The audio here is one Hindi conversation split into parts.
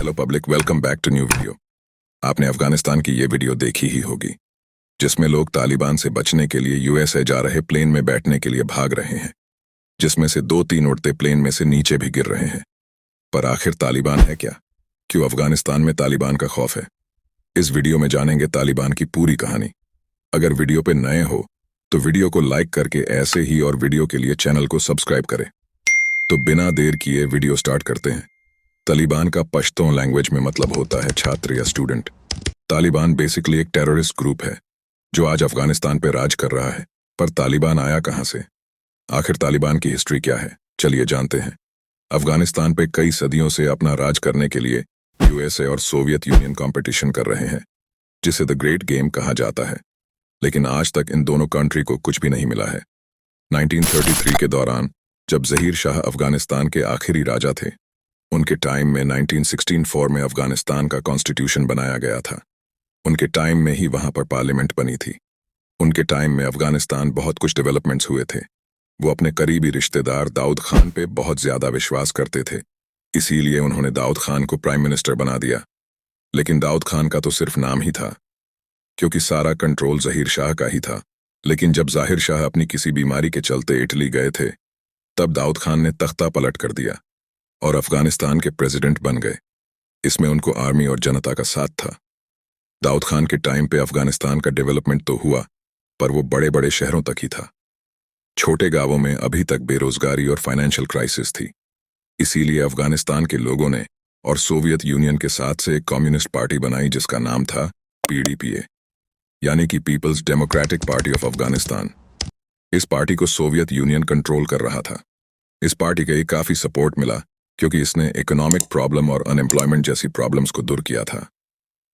Hello public, welcome back to new video. आपने अफगानिस्तान की ये वीडियो देखी ही होगी जिसमें लोग तालिबान से बचने के लिए यूएसए जा रहे प्लेन में बैठने के लिए भाग रहे हैं, जिसमें से 2-3 उड़ते प्लेन में से नीचे भी गिर रहे हैं। पर आखिर तालिबान है क्या? क्यों अफगानिस्तान में तालिबान का खौफ है? इस वीडियो में जानेंगे तालिबान की पूरी कहानी। अगर वीडियो पे नए हो तो वीडियो को लाइक करके ऐसे ही और वीडियो के लिए चैनल को सब्सक्राइब करें। तो बिना देर किए वीडियो स्टार्ट करते हैं। तालिबान का पश्तो लैंग्वेज में मतलब होता है छात्र या स्टूडेंट। तालिबान बेसिकली एक टेररिस्ट ग्रुप है जो आज अफगानिस्तान पे राज कर रहा है। पर तालिबान आया कहां से? आखिर तालिबान की हिस्ट्री क्या है? चलिए जानते हैं। अफगानिस्तान पे कई सदियों से अपना राज करने के लिए यूएसए और सोवियत यूनियन कंपटीशन कर रहे हैं, जिसे द ग्रेट गेम कहा जाता है। लेकिन आज तक इन दोनों कंट्री को कुछ भी नहीं मिला है। 1933 के दौरान जब जहीर शाह अफगानिस्तान के आखिरी राजा थे, उनके टाइम में 1964 में अफगानिस्तान का कॉन्स्टिट्यूशन बनाया गया था। उनके टाइम में ही वहां पर पार्लियामेंट बनी थी। उनके टाइम में अफगानिस्तान बहुत कुछ डेवलपमेंट्स हुए थे। वो अपने करीबी रिश्तेदार दाऊद खान पे बहुत ज्यादा विश्वास करते थे, इसीलिए उन्होंने दाऊद खान को प्राइम मिनिस्टर बना दिया। लेकिन दाऊद खान का तो सिर्फ नाम ही था, क्योंकि सारा कंट्रोल जहीर शाह का ही था। लेकिन जब जाहिर शाह अपनी किसी बीमारी के चलते इटली गए थे, तब दाऊद खान ने तख्ता पलट कर दिया और अफगानिस्तान के प्रेसिडेंट बन गए। इसमें उनको आर्मी और जनता का साथ था। दाऊद खान के टाइम पे अफगानिस्तान का डेवलपमेंट तो हुआ, पर वो बड़े बड़े शहरों तक ही था। छोटे गांवों में अभी तक बेरोजगारी और फाइनेंशियल क्राइसिस थी। इसीलिए अफगानिस्तान के लोगों ने और सोवियत यूनियन के साथ से एक कम्युनिस्ट पार्टी बनाई जिसका नाम था पीडीपीए, यानी कि People's Democratic Party of Afghanistan. इस पार्टी को सोवियत यूनियन कंट्रोल कर रहा था। इस पार्टी का काफी सपोर्ट मिला क्योंकि इसने इकोनॉमिक प्रॉब्लम और अनएम्प्लॉयमेंट जैसी प्रॉब्लम्स को दूर किया था।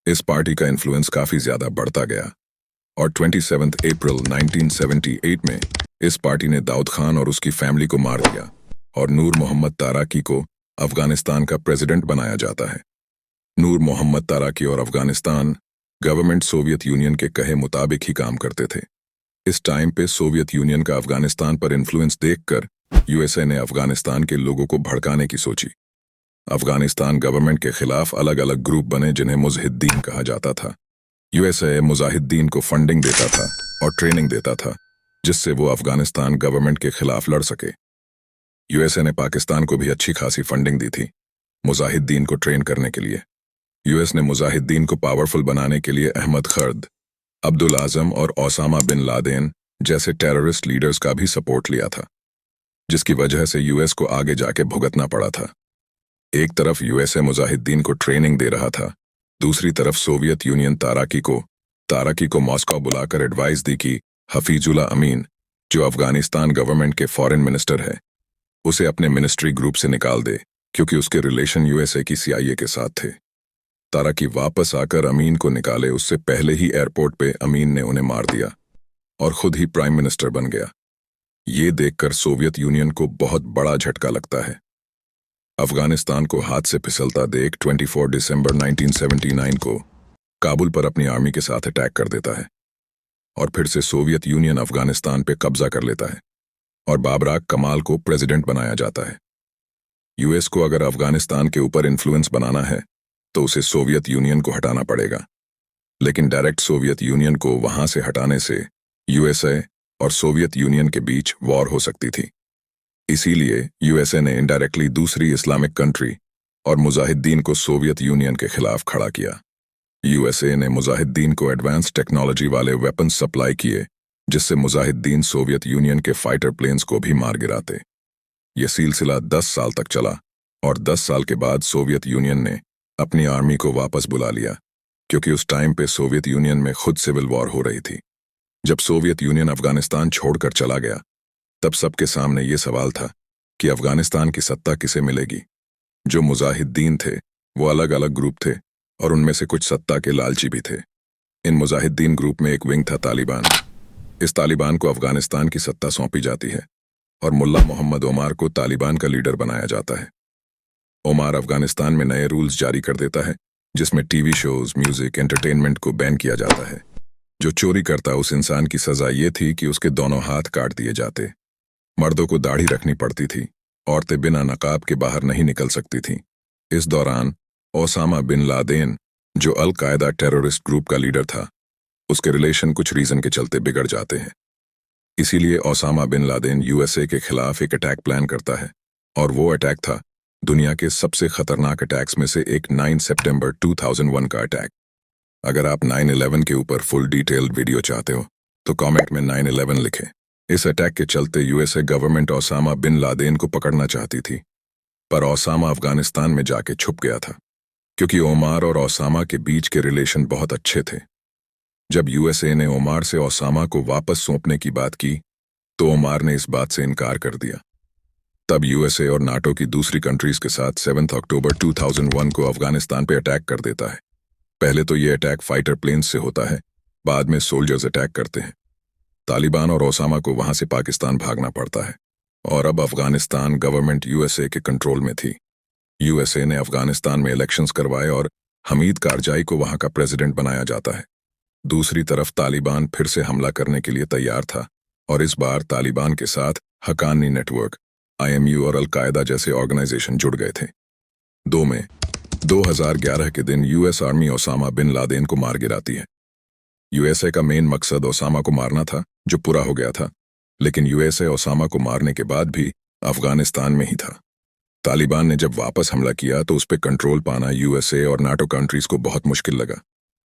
इस पार्टी का इन्फ्लुएंस काफी ज्यादा बढ़ता गया और 27 अप्रैल 1978 में इस पार्टी ने दाऊद खान और उसकी फैमिली को मार दिया और नूर मोहम्मद ताराकी को अफगानिस्तान का प्रेसिडेंट बनाया जाता है। नूर मोहम्मद ताराकी और अफगानिस्तान गवर्नमेंट सोवियत यूनियन के कहे मुताबिक ही काम करते थे। इस टाइम पे सोवियत यूनियन का अफगानिस्तान पर इन्फ्लुएंस देखकर यूएसए ने अफगानिस्तान के लोगों को भड़काने की सोची। अफगानिस्तान गवर्नमेंट के खिलाफ अलग अलग ग्रुप बने जिन्हें मुजाहिदीन कहा जाता था। यूएसए मुजाहिदीन को फंडिंग देता था और ट्रेनिंग देता था, जिससे वो अफगानिस्तान गवर्नमेंट के खिलाफ लड़ सके। यूएसए ने पाकिस्तान को भी अच्छी खासी फंडिंग दी थी मुजाहिदीन को ट्रेन करने के लिए। यूएस ने मुजाहिदीन को पावरफुल बनाने के लिए अहमद खर्द, अब्दुल आजम और ओसामा बिन लादेन जैसे टेररिस्ट लीडर्स का भी सपोर्ट लिया था, जिसकी वजह से यूएस को आगे जाके भुगतना पड़ा था। एक तरफ यूएसए मुजाहिदीन को ट्रेनिंग दे रहा था, दूसरी तरफ सोवियत यूनियन ताराकी को मॉस्को बुलाकर एडवाइस दी कि हफीजुल्लाह अमीन, जो अफगानिस्तान गवर्नमेंट के फॉरेन मिनिस्टर है, उसे अपने मिनिस्ट्री ग्रुप से निकाल दे, क्योंकि उसके रिलेशन यूएसए की सीआईए के साथ थे। ताराकी वापस आकर अमीन को निकाले उससे पहले ही एयरपोर्ट पे अमीन ने उन्हें मार दिया और खुद ही प्राइम मिनिस्टर बन गया। ये देखकर सोवियत यूनियन को बहुत बड़ा झटका लगता है। अफगानिस्तान को हाथ से फिसलता देख 24 दिसंबर 1979 को काबुल पर अपनी आर्मी के साथ अटैक कर देता है और फिर से सोवियत यूनियन अफगानिस्तान पे कब्जा कर लेता है और बाबराक कमाल को प्रेसिडेंट बनाया जाता है। यूएस को अगर अफगानिस्तान के ऊपर इन्फ्लुएंस बनाना है तो उसे सोवियत यूनियन को हटाना पड़ेगा। लेकिन डायरेक्ट सोवियत यूनियन को वहां से हटाने से यूएसए और सोवियत यूनियन के बीच वॉर हो सकती थी। इसीलिए यूएसए ने इनडायरेक्टली दूसरी इस्लामिक कंट्री और मुजाहिदीन को सोवियत यूनियन के खिलाफ खड़ा किया। यूएसए ने मुजाहिदीन को एडवांस टेक्नोलॉजी वाले वेपन्स सप्लाई किए, जिससे मुजाहिदीन सोवियत यूनियन के फाइटर प्लेन्स को भी मार गिराते। यह सिलसिला 10 साल तक चला और 10 साल के बाद सोवियत यूनियन ने अपनी आर्मी को वापस बुला लिया, क्योंकि उस टाइम पे सोवियत यूनियन में खुद सिविल वॉर हो रही थी। जब सोवियत यूनियन अफगानिस्तान छोड़कर चला गया, तब सबके सामने ये सवाल था कि अफगानिस्तान की सत्ता किसे मिलेगी। जो मुजाहिदीन थे वो अलग अलग ग्रुप थे और उनमें से कुछ सत्ता के लालची भी थे। इन मुजाहिदीन ग्रुप में एक विंग था तालिबान। इस तालिबान को अफगानिस्तान की सत्ता सौंपी जाती है और मुल्ला मोहम्मद ओमार को तालिबान का लीडर बनाया जाता है। ओमार अफगानिस्तान में नए रूल्स जारी कर देता है, जिसमें टीवी शोज, म्यूजिक, एंटरटेनमेंट को बैन किया जाता है। जो चोरी करता उस इंसान की सजा ये थी कि उसके दोनों हाथ काट दिए जाते। मर्दों को दाढ़ी रखनी पड़ती थी, औरतें बिना नकाब के बाहर नहीं निकल सकती थीं। इस दौरान ओसामा बिन लादेन, जो अल कायदा टेररिस्ट ग्रुप का लीडर था, उसके रिलेशन कुछ रीजन के चलते बिगड़ जाते हैं। इसीलिए ओसामा बिन लादेन यूएसए के खिलाफ एक अटैक प्लान करता है, और वो अटैक था दुनिया के सबसे खतरनाक अटैक्स में से एक 9 सितंबर 2001 का अटैक। अगर आप 9/11 के ऊपर फुल डिटेल्ड वीडियो चाहते हो तो कमेंट में 9/11 लिखें। इस अटैक के चलते USA government Osama bin Laden को पकड़ना चाहती थी, पर ओसामा अफगानिस्तान में जाके छुप गया था, क्योंकि ओमार और ओसामा के बीच के रिलेशन बहुत अच्छे थे। जब यूएसए ने ओमार से ओसामा को वापस सौंपने की बात की तो ओमार ने इस बात से इनकार कर दिया। तब यूएसए और नाटो की दूसरी कंट्रीज के साथ 7 अक्टूबर 2001 को अफगानिस्तान पे अटैक कर देता है। पहले तो ये अटैक फाइटर प्लेन्स से होता है, बाद में सोल्जर्स अटैक करते हैं। तालिबान और ओसामा को वहां से पाकिस्तान भागना पड़ता है, और अब अफगानिस्तान गवर्नमेंट यूएसए के कंट्रोल में थी। यूएसए ने अफगानिस्तान में इलेक्शंस करवाए और हमीद कारजाई को वहां का प्रेसिडेंट बनाया जाता है। दूसरी तरफ तालिबान फिर से हमला करने के लिए तैयार था, और इस बार तालिबान के साथ हक्कानी नेटवर्क, आईएमयू और अल कायदा जैसे ऑर्गेनाइजेशन जुड़ गए थे। 2 मई 2011 के दिन US army Osama bin Laden को मार गिराती है। यूएसए का मेन मकसद ओसामा को मारना था, जो पूरा हो गया था, लेकिन यूएसए ओसामा को मारने के बाद भी अफगानिस्तान में ही था। तालिबान ने जब वापस हमला किया तो उस पर कंट्रोल पाना यूएसए और नाटो कंट्रीज को बहुत मुश्किल लगा।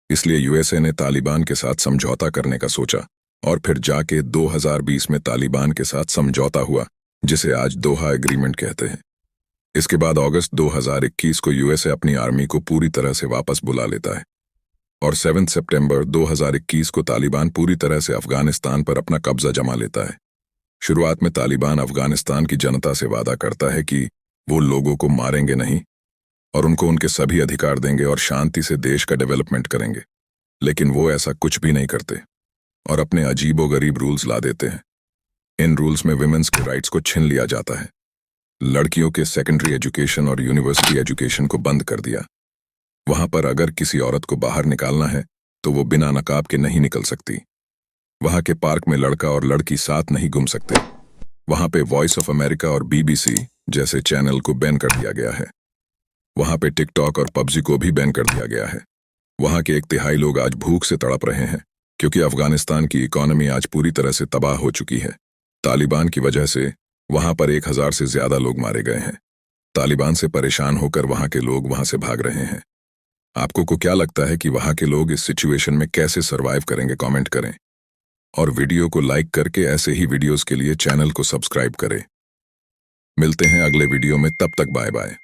इसलिए यूएसए ने तालिबान के साथ समझौता करने का सोचा, और फिर जाके 2020 में तालिबान के साथ समझौता हुआ, जिसे आज दोहा एग्रीमेंट कहते हैं। इसके बाद अगस्त 2021 को यूएसए अपनी आर्मी को पूरी तरह से वापस बुला लेता है, और 7 सितंबर 2021 को तालिबान पूरी तरह से अफगानिस्तान पर अपना कब्जा जमा लेता है। शुरुआत में तालिबान अफगानिस्तान की जनता से वादा करता है कि वो लोगों को मारेंगे नहीं और उनको उनके सभी अधिकार देंगे और शांति से देश का डेवलपमेंट करेंगे, लेकिन वो ऐसा कुछ भी नहीं करते और अपने अजीबोगरीब रूल्स ला देते हैं। इन रूल्स में विमेंस के राइट्स को छीन लिया जाता है। लड़कियों के सेकेंडरी एजुकेशन और यूनिवर्सिटी एजुकेशन को बंद कर दिया। वहां पर अगर किसी औरत को बाहर निकालना है तो वो बिना नकाब के नहीं निकल सकती। वहां के पार्क में लड़का और लड़की साथ नहीं घूम सकते। वहां पे वॉइस ऑफ अमेरिका और बीबीसी जैसे चैनल को बैन कर दिया गया है। वहां पे टिकटॉक और पबजी को भी बैन कर दिया गया है। वहां के 1/3 लोग आज भूख से तड़प रहे हैं, क्योंकि अफगानिस्तान की इकोनॉमी आज पूरी तरह से तबाह हो चुकी है। तालिबान की वजह से वहां पर 1000 से ज्यादा लोग मारे गए हैं। तालिबान से परेशान होकर वहां के लोग वहां से भाग रहे हैं। आपको को क्या लगता है कि वहां के लोग इस सिचुएशन में कैसे सरवाइव करेंगे? कमेंट करें, और वीडियो को लाइक करके ऐसे ही वीडियोस के लिए चैनल को सब्सक्राइब करें। मिलते हैं अगले वीडियो में, तब तक बाय बाय।